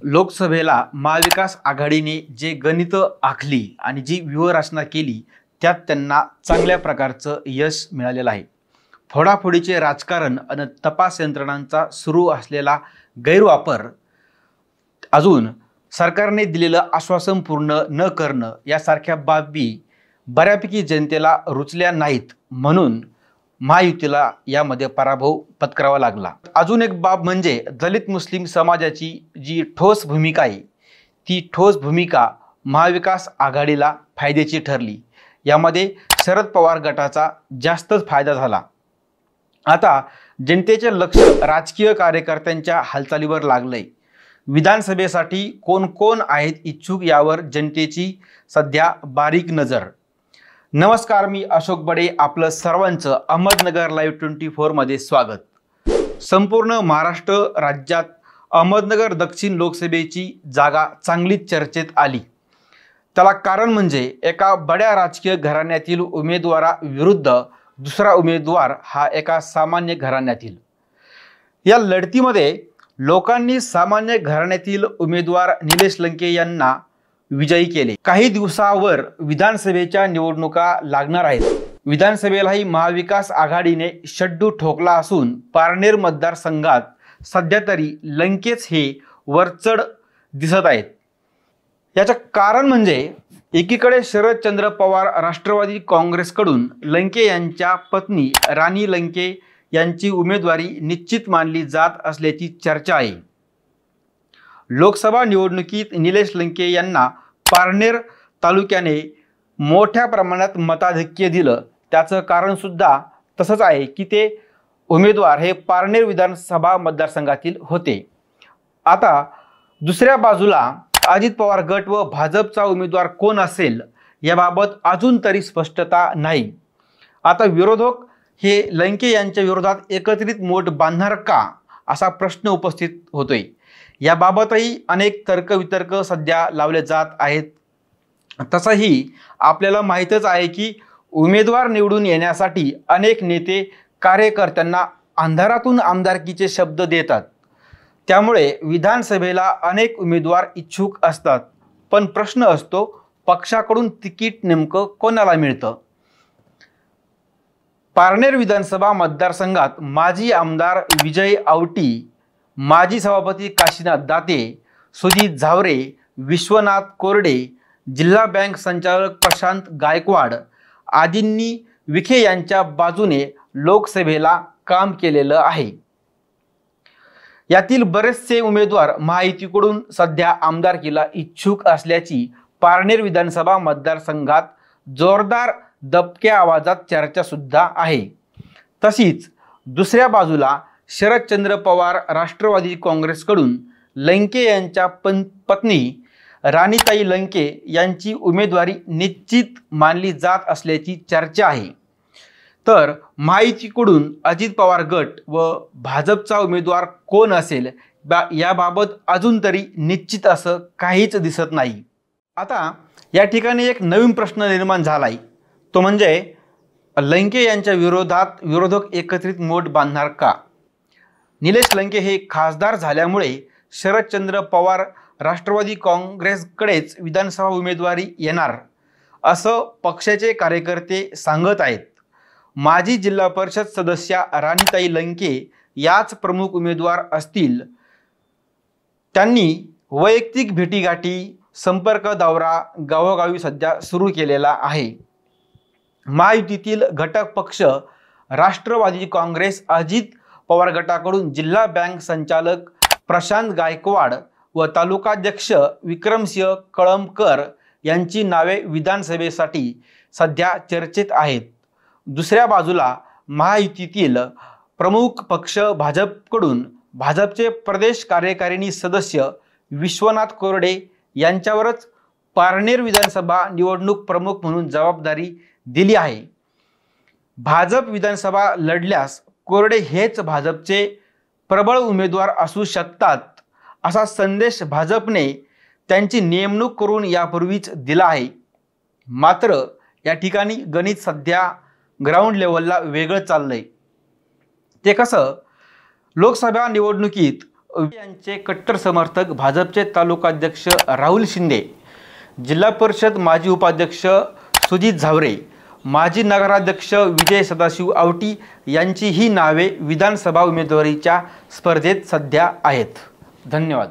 लोकसभेला महाविकास आघाडीने जे गणित आखली आणि जी व्यूहरचना केली त्यात त्यांना चांगल्या प्रकारचं यश मिळालेलं आहे। फोडाफोडीचे राजकारण आणि तपास यंत्रणांचा सुरू असलेला गैरवापर, अजून सरकारने दिलेलं आश्वासन पूर्ण न करणं यासारख्या बाबी बऱ्यापैकी जनतेला रुचल्या नाहीत, म्हणून महायुतीला यामध्ये पराभव पत्करावा लागला। अजून एक बाब म्हणजे दलित मुस्लिम समाजाची जी ठोस भूमिका आहे, ती ठोस भूमिका महाविकास आघाडीला फायद्याची ठरली। यामध्ये शरद पवार गटाचा जास्तच फायदा झाला। आता जनतेचे लक्ष राजकीय कार्यकर्त्यांच्या हालचालीवर लागलंय। विधानसभेसाठी कोण कोण आहेत इच्छुक यावर जनतेची सध्या बारीक नजर। नमस्कार, मी अशोक बडे, आपलं सर्वांचं अहमदनगर लाईव्ह 24 मध्ये स्वागत। संपूर्ण महाराष्ट्र राज्यात अहमदनगर दक्षिण लोकसभेची जागा चांगलीच चर्चेत आली। त्याला कारण म्हणजे एका बड्या राजकीय घराण्यातील उमेदवाराविरुद्ध दुसरा उमेदवार हा एका सामान्य घराण्यातील। या लढतीमध्ये लोकांनी सामान्य घराण्यातील उमेदवार निलेश लंके यांना विजयी केले। काही दिवसावर विधानसभेच्या निवडणुका लागणार आहेत। विधानसभेलाही महाविकास आघाडीने शड्डू ठोकला असून पारनेर मतदारसंघात सध्या तरी लंकेच हे वरचढ दिसत आहेत। याचं कारण म्हणजे एकीकडे शरदचंद्र पवार राष्ट्रवादी काँग्रेसकडून लंके यांच्या पत्नी राणी लंके यांची उमेदवारी निश्चित मानली जात असल्याची चर्चा आहे। लोकसभा निवडणुकीत निलेश लंके यांना पारनेर तालुक्याने मोठ्या प्रमाणात मताधिक्य दिलं। त्याचं कारण सुद्धा तसंच आहे की ते उमेदवार हे पारनेर विधानसभा मतदारसंघातील होते। आता दुसऱ्या बाजूला अजित पवार गट व भाजपचा उमेदवार कोण असेल याबाबत अजून तरी स्पष्टता नाही। आता विरोधक हे लंके यांच्या विरोधात एकत्रित मोठ बांधणार का, असा प्रश्न उपस्थित होतोय। याबाबतही अनेक तर्कवितर्क सध्या लावले जात आहेत। तसंही आपल्याला माहीतच आहे की उमेदवार निवडून येण्यासाठी अनेक नेते कार्यकर्त्यांना अंधारातून आमदारकीचे शब्द देतात। त्यामुळे विधानसभेला अनेक उमेदवार इच्छुक असतात, पण प्रश्न असतो पक्षाकडून तिकीट नेमकं कोणाला मिळतं। पारनेर विधानसभा मतदारसंघात माजी आमदार विजय आवटी, माजी सभापती काशीनाथ दाते, सुजित झावरे, विश्वनाथ कोरडे, जिल्हा बँक संचालक प्रशांत गायकवाड आदींनी विखे यांच्या बाजूने लोकसभेला काम केलेलं आहे। यातील बरेचसे उमेदवार महायुतीकडून सध्या आमदारकीला इच्छुक असल्याची पारनेर विधानसभा मतदारसंघात जोरदार दबक्या आवाजात चर्चा सुद्धा आहे। तशीच दुसऱ्या बाजूला शरदचंद्र पवार राष्ट्रवादी काँग्रेसकडून लंके यांच्या पत्नी राणीताई लंके यांची उमेदवारी निश्चित मानली जात असल्याची चर्चा आहे। तर महायुतीकडून अजित पवार गट व भाजपचा उमेदवार कोण असेल याबाबत अजून तरी निश्चित असं काहीच दिसत नाही। आता या ठिकाणी एक नवीन प्रश्न निर्माण झालाय, तो म्हणजे लंके यांच्या विरोधात विरोधक एकत्रित मोठ बांधणार का। निलेश लंके हे खासदार झाल्यामुळे शरदचंद्र पवार राष्ट्रवादी काँग्रेसकडेच विधानसभा उमेदवारी येणार असं पक्षाचे कार्यकर्ते सांगत आहेत। माजी जिल्हा परिषद सदस्या राणीताई लंके याच प्रमुख उमेदवार असतील। त्यांनी वैयक्तिक भेटीगाठी, संपर्क दौरा गावोगावी सध्या सुरू केलेला आहे। महायुतीतील घटक पक्ष राष्ट्रवादी काँग्रेस अजित पवार गटाकडून जिल्हा बँक संचालक प्रशांत गायकवाड व तालुकाध्यक्ष विक्रमसिंह कळमकर यांची नावे विधानसभेसाठी सध्या चर्चेत आहेत। दुसऱ्या बाजूला महायुतीतील प्रमुख पक्ष भाजपकडून भाजपचे प्रदेश कार्यकारिणी सदस्य विश्वनाथ कोरडे यांच्यावरच पारनेर विधानसभा निवडणूक प्रमुख म्हणून जबाबदारी दिली आहे। भाजप विधानसभा लढल्यास कोरडे हेच भाजपचे प्रबळ उमेदवार असू शकतात, असा संदेश भाजपने त्यांची नेमणूक करून यापूर्वीच दिला आहे। मात्र या ठिकाणी गणित सध्या ग्राउंड लेवलला वेगळं चाललंय। ते कसं, लोकसभा निवडणुकीत यांचे कट्टर समर्थक भाजपचे तालुकाध्यक्ष राहुल शिंदे, जिल्हा परिषद माजी उपाध्यक्ष सुजित झावरे, माजी नगराध्यक्ष विजय सदाशिव आवटी यांची ही नावे विधानसभा उमेदवारीच्या स्पर्धेत सध्या आहेत. धन्यवाद.